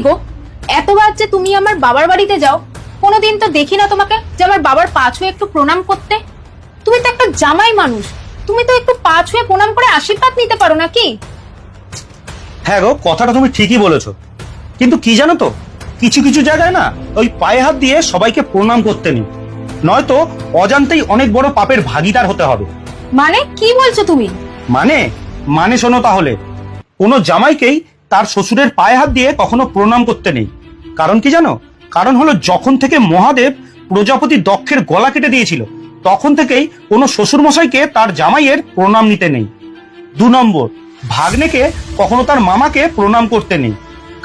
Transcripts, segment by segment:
গো, এতবার যে তুমি আমার বাবার বাড়িতে যাও, কোনোদিন তো দেখি না তোমাকে যে আমার বাবার পা ছুঁয়ে একটু প্রণাম করতে। তুমি তো একটা জামাই মানুষ, তুমি তো একটু পা ছুঁয়ে প্রণাম করে আশীর্বাদ নিতে পারো নাকি? হ্যাঁ গো, কথাটা তুমি ঠিকই বলেছো, কিন্তু কি জানো তো, কিছু কিছু জায়গায় না ওই পায়ে হাত দিয়ে সবাইকে প্রণাম করতে নেই, নয়তো অজান্তেই অনেক বড় পাপের ভাগীদার হতে হবে। মানে কি বলছো তুমি? মানে মানে শোনো তাহলে, কোনো জামাইকেই তার শ্বশুরের পায়ে হাত দিয়ে কখনো প্রণাম করতে নেই। কারণ কি জানো? কারণ হলো, যখন থেকে মহাদেব প্রজাপতি দক্ষের গলা কেটে দিয়েছিল, তখন থেকেই কোনো শ্বশুর মশাইকে তার জামাইয়ের প্রণাম নিতে নেই। 2 নম্বর, ভাগ্নেকে কখনো তার মামাকে প্রণাম করতে নেই।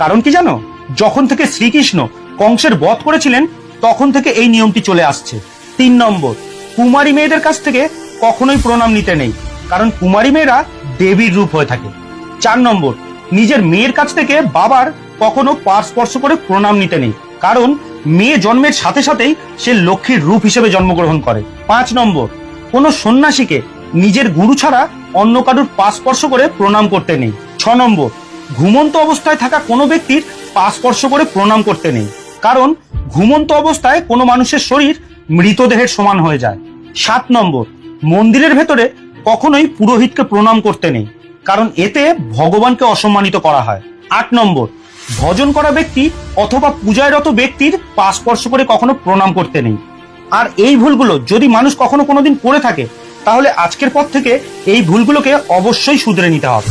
কারণ কি জানো? যখন থেকে শ্রীকৃষ্ণ কংসের বধ করেছিলেন, তখন থেকে এই নিয়মটি চলে আসছে। 3 নম্বর, কুমারী মেয়েদের কাছ থেকে কখনোই প্রণাম নিতে নেই, কারণ কুমারী মেয়েরা দেবীর রূপ হয়ে থাকে। 4 নম্বর, নিজের মেয়ের কাছ থেকে বাবার কখনো পা স্পর্শ করে প্রণাম নিতে নেই, কারণ মেয়ে জন্মের সাথে সাথেই সে লক্ষ্মীর রূপ হিসেবে জন্মগ্রহণ করে। 5 নম্বর, কোনো সন্ন্যাসীকে নিজের গুরু ছাড়া অন্য কারুর পা স্পর্শ করে প্রণাম করতে নেই। 6 নম্বর, ঘুমন্ত অবস্থায় থাকা কোনো ব্যক্তির পা স্পর্শ করে প্রণাম করতে নেই, কারণ ঘুমন্ত অবস্থায় কোনো মানুষের শরীর মৃতদেহের সমান হয়ে যায়। 7 নম্বর, মন্দিরের ভেতরে কখনোই পুরোহিতকে প্রণাম করতে নেই, কারণ এতে ভগবানকে অসম্মানিত করা হয়। 8 নম্বর, ভজন করা ব্যক্তি অথবা পূজায়রত ব্যক্তির পা স্পর্শ করে কখনো প্রণাম করতে নেই। আর এই ভুলগুলো যদি মানুষ কখনো কোনোদিন করে থাকে, তাহলে আজকের পর থেকে এই ভুলগুলোকে অবশ্যই শুধরে নিতে হবে।